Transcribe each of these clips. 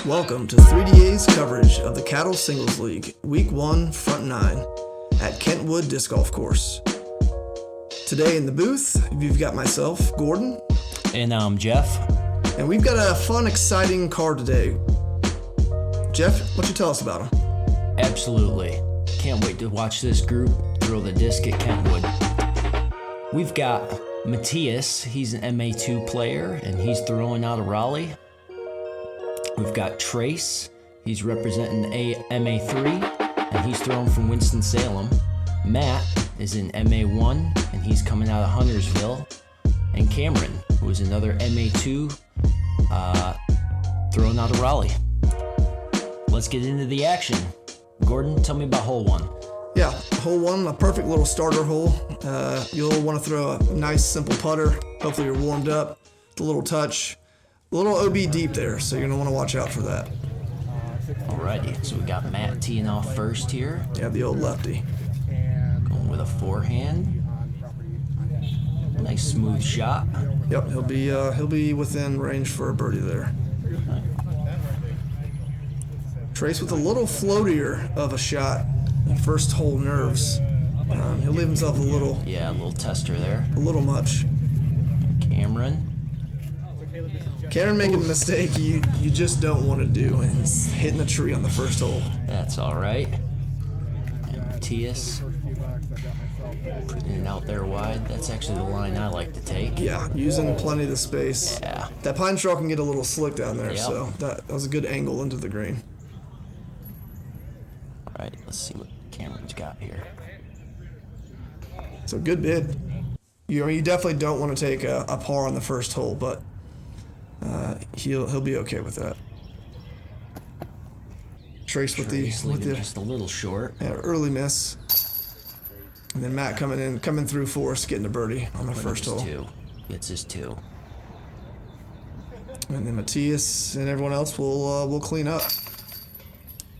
Welcome to 3DA's coverage of the CADL Singles League, Week 1, Front 9, at Kentwood Disc Golf Course. Today in the booth, you've got myself, Gordon. And I'm Jeff. And we've got a fun, exciting card today. Jeff, why don't you tell us about them? Absolutely. Can't wait to watch this group throw the disc at Kentwood. We've got Matias, he's an MA2 player, and he's throwing out of Raleigh. We've got Trace, he's representing MA3, and he's throwing from Winston-Salem. Matt is in MA1, and he's coming out of Huntersville. And Cameron, who is another MA2, throwing out of Raleigh. Let's get into the action. Gordon, tell me about hole 1. Yeah, hole 1, a perfect little starter hole. You'll want to throw a nice, simple putter. Hopefully you're warmed up. The little touch. A little OB deep there, so you're going to want to watch out for that. Alrighty, so we got Matt teeing off first here. Yeah, the old lefty. Going with a forehand. Nice smooth shot. Yep, he'll be within range for a birdie there. Trace with a little floatier of a shot. First hole nerves. He'll leave himself a little tester there. A little much. Cameron making a mistake you just don't want to do, and it's hitting a tree on the first hole. That's all right. And Matias putting it out there wide. That's actually the line I like to take. Yeah, using plenty of the space. Yeah. That pine straw can get a little slick down there, Yep. so that was a good angle into the green. All right, let's see what Cameron's got here. So good bid. You definitely don't want to take a par on the first hole, but he'll be okay with that. Trace with the just a little short. Early miss, and then Matt coming through for us, getting a birdie on the first hole. Gets his 2. And then Matias and everyone else will clean up.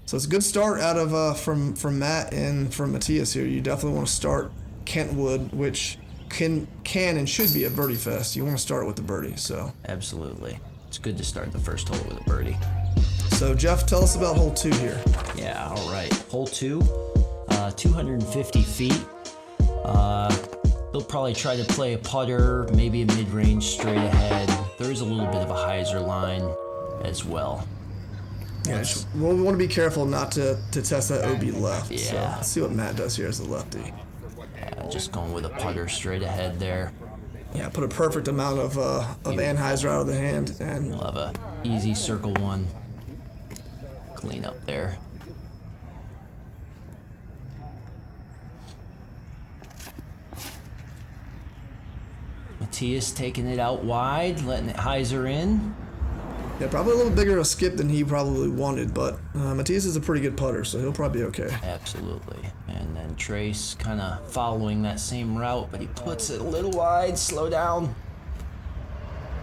So it's a good start out of from Matt and from Matias here. You definitely want to start Kentwood, which can and should be a birdie fest. You want to start with the birdie. So Absolutely. It's good to start the first hole with a birdie. So Jeff, tell us about hole 2 here. Yeah, all right. Hole 2, 250 feet. They'll probably try to play a putter, maybe a mid-range straight ahead. There's a little bit of a hyzer line as well. Yeah, we want to be careful not to test that OB left. Yeah. So let's see what Matt does here as a lefty. Yeah, just going with a putter straight ahead there. Yeah, put a perfect amount of anhyzer out of the hand, and We'll have a easy circle 1. Clean up there. Matias taking it out wide, letting it hyzer in. yeah, probably a little bigger a skip than he probably wanted, but Matias is a pretty good putter, so he'll probably be okay. Absolutely. And then Trace kind of following that same route, but he puts it a little wide. Slow down.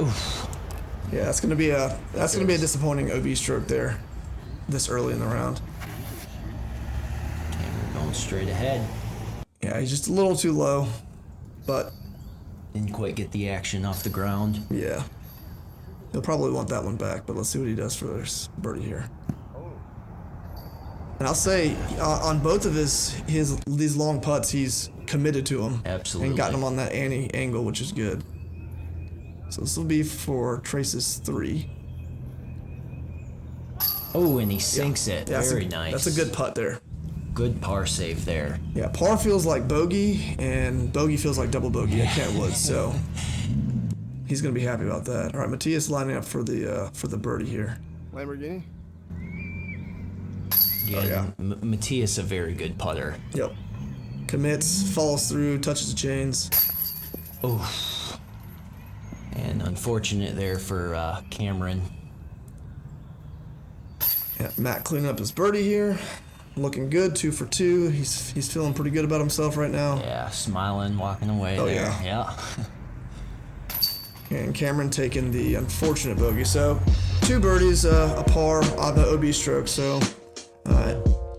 Oof. Yeah, that's gonna be a disappointing OB stroke there, this early in the round. Cameron going straight ahead. Yeah, he's just a little too low, but Didn't quite get the action off the ground. yeah, he'll probably want that one back. But let's see what he does for this birdie here. And I'll say on both of these long putts, he's committed to them. Absolutely. And gotten them on that angle, which is good. So this will be for Trace's 3. Oh, and he sinks it. Yeah, Very nice. That's a good putt there. Good par save there. Yeah, par feels like bogey, and bogey feels like double bogey at Kentwood, so he's gonna be happy about that. All right, Matias lining up for the birdie here. Lamborghini? Yeah, Matias a very good putter. Yep. Commits, follows through, touches the chains. Oh. And unfortunate there for Cameron. Yeah, Matt cleaning up his birdie here. Looking good, 2 for 2. He's feeling pretty good about himself right now. Yeah, smiling, walking away Oh, there. yeah. And Cameron taking the unfortunate bogey. So 2 birdies, a par on the OB stroke. So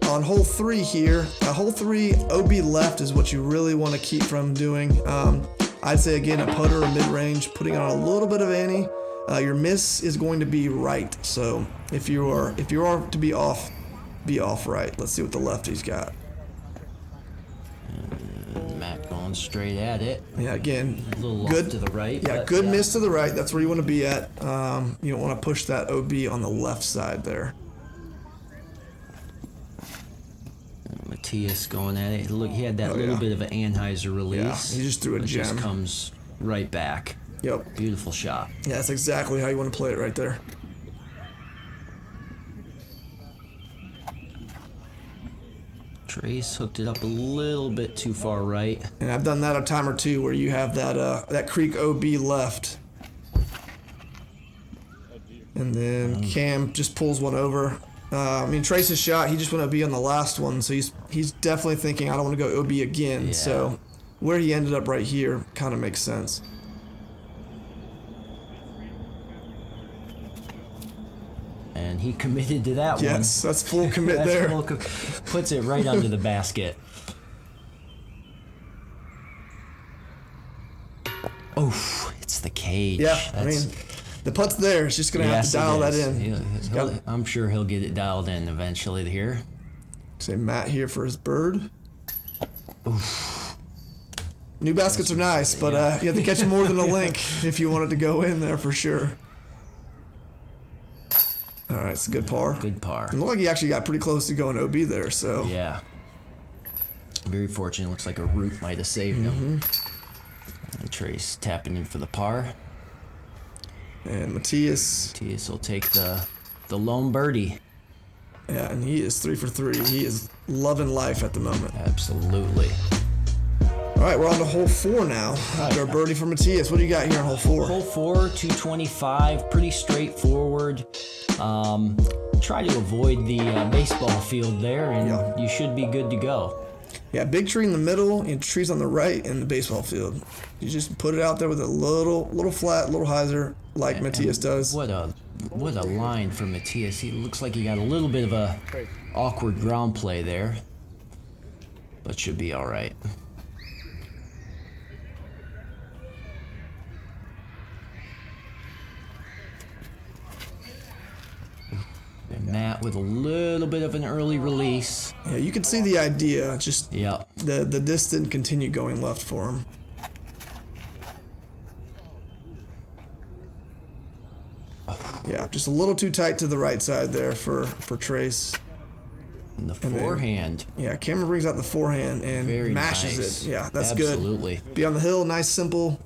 on hole 3 here, hole 3 OB left is what you really want to keep from doing. I'd say again a putter or mid-range, putting on a little bit of ante. Your miss is going to be right. So if you are to be off right. Let's see what the lefty's got. Matt going straight at it. Yeah, again, A little good off to the right. Yeah, but good miss to the right. That's where you want to be at. You don't want to push that OB on the left side there. Matias going at it. Look, he had that little bit of an Anheuser release. Yeah, he just threw a It gem. just comes right back. Yep. Beautiful shot. Yeah, that's exactly how you want to play it right there. Trace hooked it up a little bit too far right. And I've done that a time or two where you have that creek OB left. And then Cam just pulls one over. Trace's shot, he just went OB on the last one, so he's definitely thinking, I don't want to go OB again. Yeah. So where he ended up right here kind of makes sense. And he committed to that one. Yes, that's full commit That's there. puts it right under the basket. Oof, it's the cage. Yeah, the putt's there. It's just going to have to dial that in. I'm sure he'll get it dialed in eventually here. Say Matt here for his bird. Oof. New baskets are nice, but you have to catch more than a link if you want it to go in there for sure. All right, it's a good par. Good par. It looked like he actually got pretty close to going OB there, so. Yeah. Very fortunate. Looks like a root might have saved him. And Trace tapping in for the par. And Matias. Matias will take the lone birdie. Yeah, and he is 3 for 3. He is loving life at the moment. Absolutely. All right, we're on to hole 4 now. After a birdie for Matias. What do you got here on hole 4? Hole 4, 225. Pretty straightforward. Try to avoid the baseball field there, and you should be good to go. Yeah, big tree in the middle, and trees on the right, and the baseball field. You just put it out there with a little flat, little hyzer, like Matias does. What a line for Matias. He looks like he got a little bit of a awkward ground play there, but should be all right. And Matt with a little bit of an early release. Yeah, you can see the idea. Just Yep. the disc didn't continue going left for him. Yeah, just a little too tight to the right side there for Trace. And the forehand. Yeah, Cameron brings out the forehand and Very mashes nice. it. Yeah, that's Absolutely. good. Be on the hill, nice simple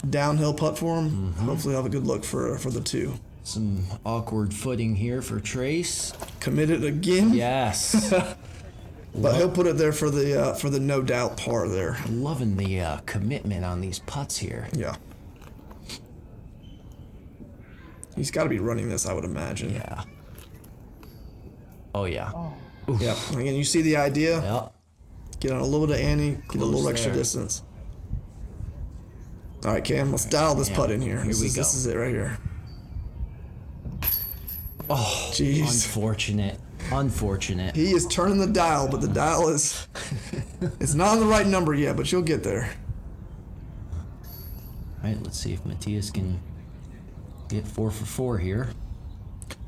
downhill putt for him. Hopefully he'll have a good look for the 2. Some awkward footing here for Trace. Committed again. Yes. But he'll put it there for the no doubt par there. Loving the commitment on these putts here. Yeah. He's got to be running this, I would imagine. Yeah. Oh, yeah. Yep. Again, you see the idea. Yep. Get on a little bit of ante, get a little extra there. distance. All right, Cam, let's dial this putt in here. Here we go. This is it right here. Oh, jeez. Unfortunate. He is turning the dial, but the dial is it's not on the right number yet, but you'll get there. All right, let's see if Matias can get 4 for 4 here.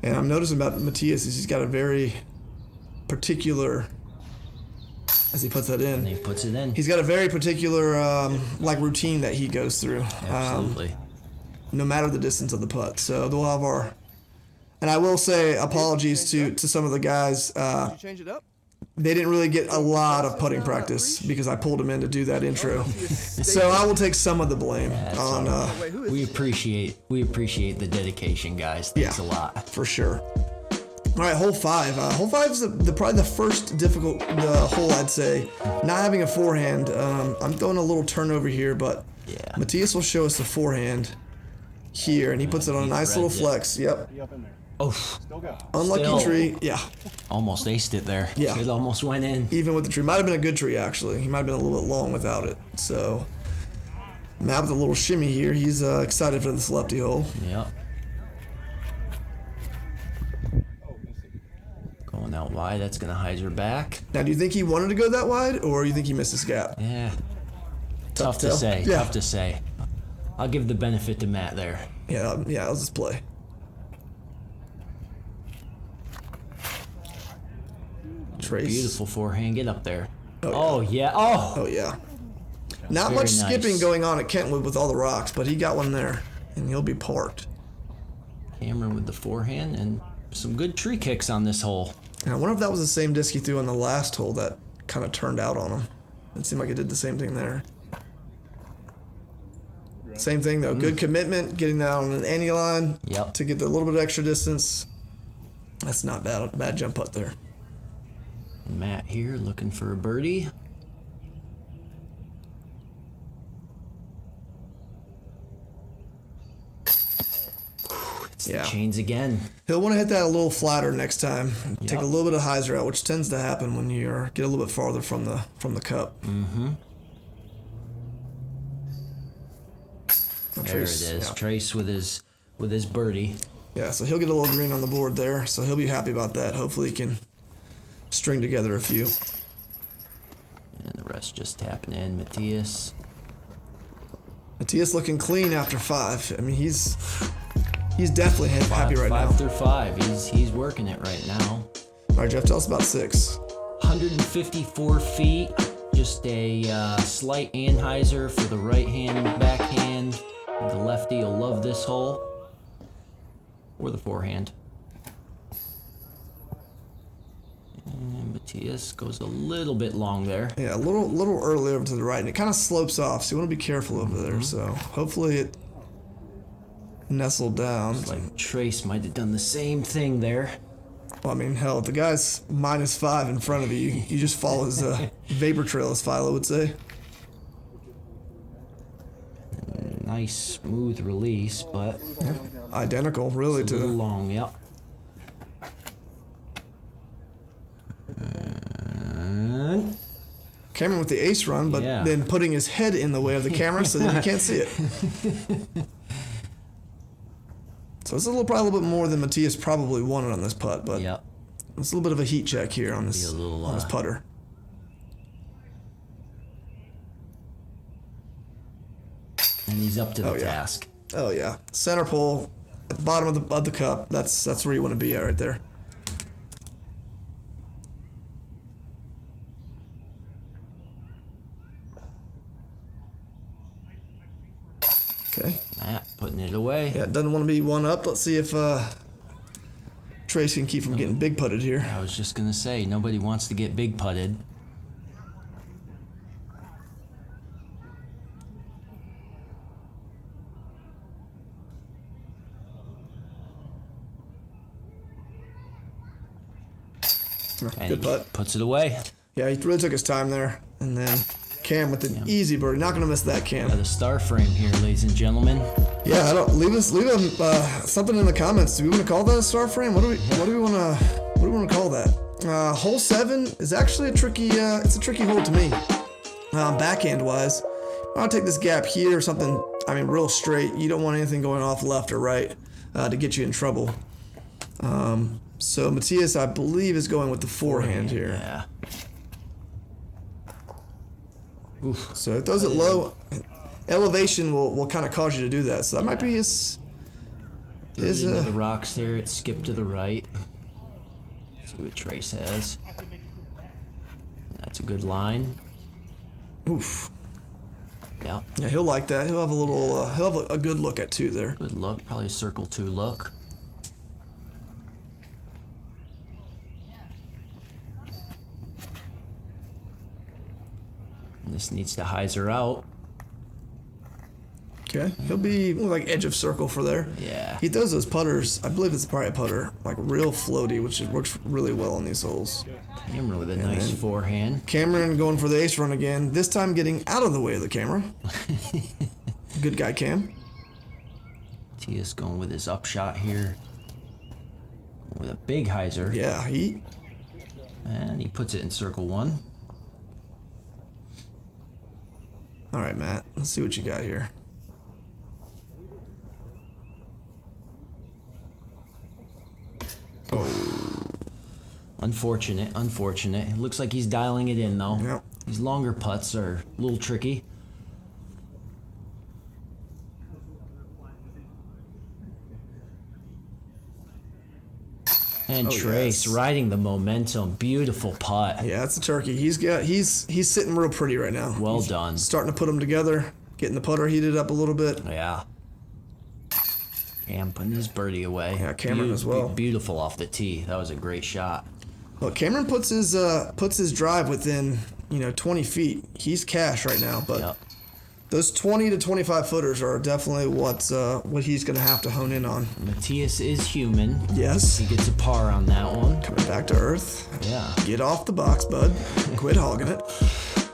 And I'm noticing about Matias is he's got a very particular, as he puts that in. And he puts it in. He's got a very particular routine that he goes through. Absolutely. No matter the distance of the putt. So we'll have our. And I will say apologies to some of the guys. Did you change it up? They didn't really get a lot of putting practice because I pulled them in to do that intro. So I will take some of the blame on. We appreciate the dedication, guys. Thanks a lot. For sure. All right, hole 5. Hole 5 is probably the first difficult hole, I'd say. Not having a forehand. I'm throwing a little turnover here, but Matias will show us the forehand here, and he puts it on a nice little flex. Yep. Oh, Unlucky tree. Yeah. Almost aced it there. Yeah. It almost went in. Even with the tree. Might have been a good tree, actually. He might have been a little bit long without it. So, Matt with a little shimmy here. He's excited for this lefty hole. Yep. Going out wide. That's going to hyzer back. Now, do you think he wanted to go that wide, or do you think he missed his gap? Yeah. Tough to say. Yeah. Tough to say. I'll give the benefit to Matt there. Yeah, I'll just play. Trace. Beautiful forehand. Get up there. Oh, yeah. Oh. Oh, yeah. Not Very much nice. skipping going on at Kentwood with all the rocks, but he got one there, and he'll be parked. Cameron with the forehand and some good tree kicks on this hole. And I wonder if that was the same disc he threw on the last hole that kind of turned out on him. It seemed like it did the same thing there. Same thing, though. Good commitment, getting that on an ante line Yep. to get a little bit of extra distance. That's not bad. Bad jump putt there. Matt here looking for a birdie. It's Yeah. the chains again. He'll want to hit that a little flatter next time. Take Yep. a little bit of hyzer out, which tends to happen when you get a little bit farther from the cup. Mm-hmm. There it is. Yeah. Trace with his birdie. Yeah, so he'll get a little green on the board there, so he'll be happy about that. Hopefully he can string together a few. And the rest just tapping in. Matias. Matias looking clean after 5. I mean, he's definitely happy right now. 5 through 5. He's working it right now. All right, Jeff, tell us about 6. 154 feet. Just a slight anhyzer for the right hand backhand. The lefty will love this hole. Or the forehand. And Matias goes a little bit long there. Yeah, a little early over to the right, and it kind of slopes off, so you want to be careful over there. So hopefully it nestled down. It's like Trace might have done the same thing there. Well, I mean, hell, if the guy's -5 in front of you, you just follow his vapor trail, as Philo would say. Nice smooth release, but Identical, really, a little to long, yep. And Cameron with the ace run, but Yeah. then putting his head in the way of the camera so that you can't see it. So it's probably a little bit more than Matias probably wanted on this putt, but yep. it's a little bit of a heat check here on this, Be a little, on this putter. And he's up to the Oh, yeah. task. Oh yeah, center pole, at the bottom of the cup. That's where you want to be at right there. Okay. Matt putting it away. Yeah, doesn't want to be one up. Let's see if Trace can keep from getting big putted here. I was just gonna say, nobody wants to get big putted. And Good he putt. puts it away. Yeah, he really took his time there, and then Cam with an easy birdie. Not gonna miss that, Cam. Got a star frame here, ladies and gentlemen. Yeah, I don't leave something in the comments. Do we want to call that a star frame? What do we want to call that? Hole 7 is actually a tricky hole to me. Backhand wise, I'll take this gap here or something. I mean, real straight. You don't want anything going off left or right to get you in trouble. So Matias, I believe, is going with the forehand here. Yeah. Oof. So it throws it low. Elevation will kind of cause you to do that. So that might be his. Into the rocks there. It skipped to the right. See what Trace has. That's a good line. Oof. Yeah. Yeah, he'll like that. He'll have a little. He'll have a good look at 2 there. Good look. Probably a circle 2 look. And this needs to hyzer out. Okay, he'll be like edge of circle for there. Yeah. He throws those putters. I believe it's probably a putter, like real floaty, which works really well on these holes. Cameron with a nice forehand. Cameron going for the ace run again. This time getting out of the way of the camera. Good guy, Cam. Matias going with his upshot here. With a big hyzer. Yeah, And he puts it in circle 1. All right, Matt. Let's see what you got here. Unfortunate. It looks like he's dialing it in though. Yep. These longer putts are a little tricky. And Oh, Trace yes. riding the momentum. Beautiful putt. Yeah, that's a turkey. He's sitting real pretty right now. Well He's done. starting to put them together, getting the putter heated up a little bit. Yeah. Cam putting his birdie away. Yeah, Cameron as well. Beautiful off the tee. That was a great shot. Well, Cameron puts his drive within 20 feet. He's cash right now, but Yep. those 20 to 25 footers are definitely what he's going to have to hone in on. Matias is human. Yes. He gets a par on that one. Coming back to earth. Yeah. Get off the box, bud. Quit hogging it.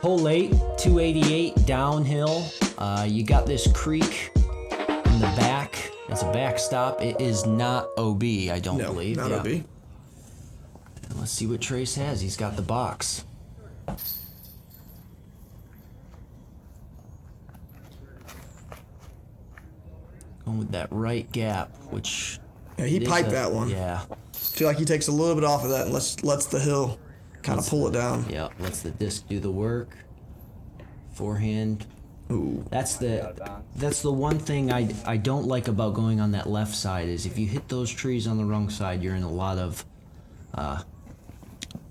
Hole 8, 288 downhill. You got this creek in the back. It's a backstop. It is not OB, I don't No, believe. not Yeah. OB. And let's see what Trace has. He's got the box. Going with that right gap, which... Yeah, he is piped that one. Yeah. Feel like he takes a little bit off of that and lets the hill kind of pull it down. Yeah, lets the disc do the work. Forehand. Ooh. That's the one thing I don't like about going on that left side is if you hit those trees on the wrong side, you're in a lot of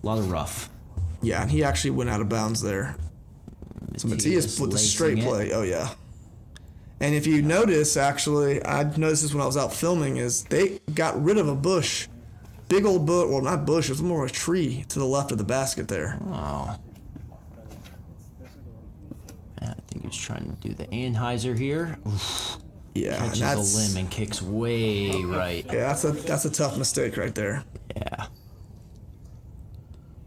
rough. Yeah, and he actually went out of bounds there. So Matias with the straight play. Oh, yeah. And if you notice, actually, I noticed this when I was out filming, is they got rid of a bush. Big old bush, well, not bush, it was more of a tree to the left of the basket there. Oh. Yeah, I think he's trying to do the Anheuser here. Oof. Yeah, and Catches that's a limb and kicks way right. yeah, that's a tough mistake right there. Yeah.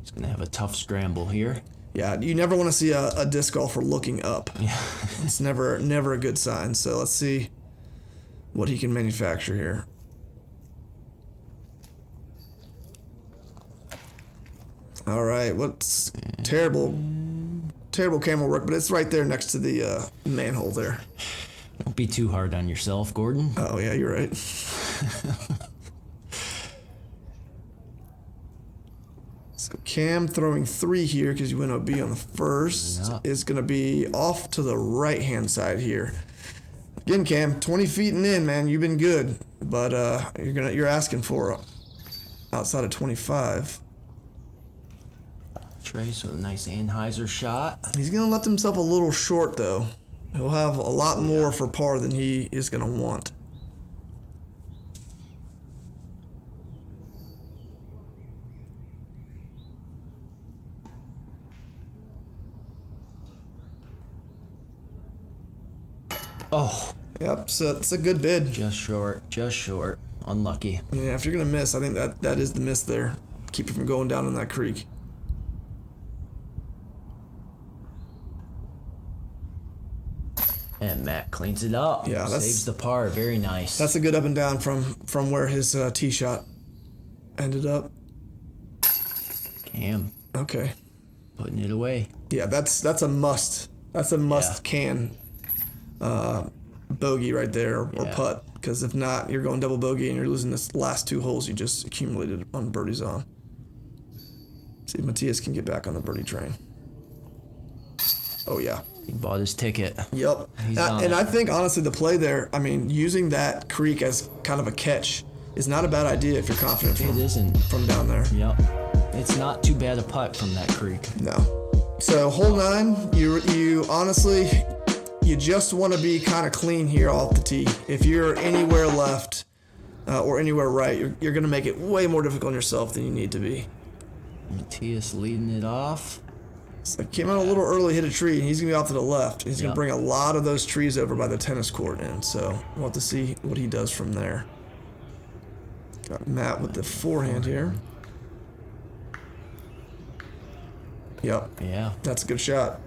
He's gonna have a tough scramble here. Yeah, you never want to see a disc golfer looking up. Yeah. It's never a good sign. So let's see what he can manufacture here. All right, what's terrible camera work, but it's right there next to the manhole there. Don't be too hard on yourself, Gordon. Oh yeah, you're right. So Cam throwing 3 here because you went OB on the first is going to be off to the right-hand side here. Again, Cam, 20 feet and in, man, you've been good, but you're asking for outside of 25. Trace with a nice Anheuser shot. He's going to let himself a little short though. He'll have a lot more for par than he is going to want. Oh, Yep, so it's a good bid. just short. Unlucky. Yeah, if you're going to miss, I think that is the miss there. Keep you from going down in that creek. And Matt cleans it up. Yeah, saves the par. Very nice. That's a good up and down from where his tee shot ended up. Cam Okay. putting it away. Yeah, that's a must. That's a must can bogey right there or Yeah. putt. Because if not, you're going double bogey and you're losing this last 2 holes you just accumulated on birdies on. See if Matias can get back on the birdie train. Oh yeah. He bought his ticket. Yep. He's on And it. I think honestly the play there, I mean, using that creek as kind of a catch is not a bad idea if you're confident It isn't. from down there. Yep. It's not too bad a putt from that creek. No. So hole 9, you honestly, you just want to be kind of clean here off the tee. If you're anywhere left or anywhere right, you're going to make it way more difficult on yourself than you need to be. Matias leading it off. So came out a little early, hit a tree, and he's going to be off to the left. He's going Yep. to bring a lot of those trees over by the tennis court in. So we'll have to see what he does from there. Got Matt with the forehand here. Yep, Yeah, that's a good shot.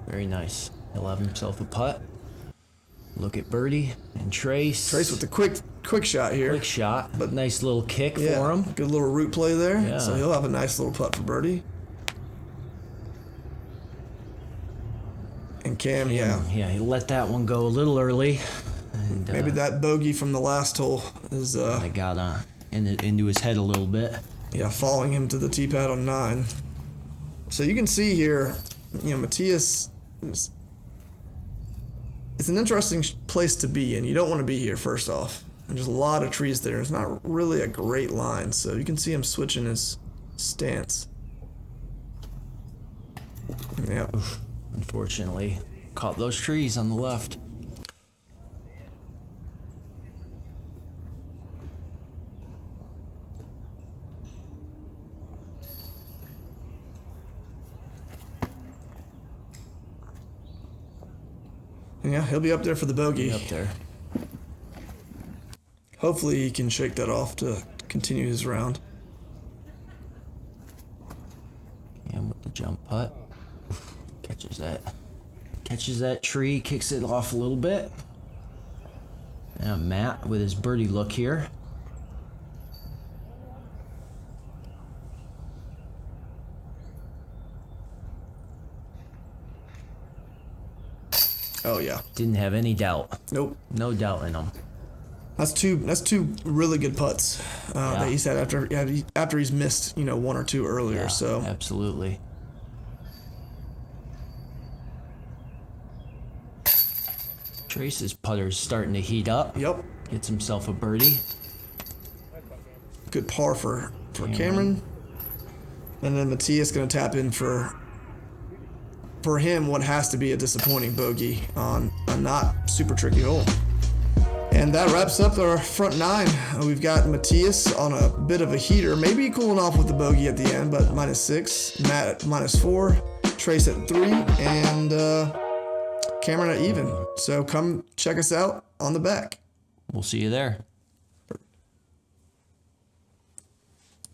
very nice. He'll have himself a putt. Look at birdie and Trace. Trace with the quick shot here. Quick shot, but nice little kick Yeah, for him. good little root play there. Yeah. So he'll have a nice little putt for birdie. And Cam, yeah. Yeah, he let that one go a little early. And, Maybe that bogey from the last hole is I got into his head a little bit. following him to the tee pad on 9. So you can see here, Matias it's an interesting place to be in. You don't want to be here, first off. And there's a lot of trees there. It's not really a great line, so you can see him switching his stance. Yeah. Unfortunately, caught those trees on the left. Yeah, he'll be up there for the bogey. Up there. Hopefully he can shake that off to continue his round. And with the jump putt, catches that tree, kicks it off a little bit. And Matt with his birdie look here. Oh yeah. Didn't have any doubt. Nope. No doubt in him. That's two really good putts that he's had after he's missed one or two earlier. Yeah, so absolutely. Trace's putter's starting to heat up. Yep. Gets himself a birdie. Good par for Cameron. And then Matias gonna tap in for him what has to be a disappointing bogey on a not super tricky hole. And that wraps up our front nine. We've got Matias on a bit of a heater, maybe cooling off with the bogey at the end, but -6, Matt at -4, Trace at 3, and Cameron at even. So come check us out on the back. We'll see you there.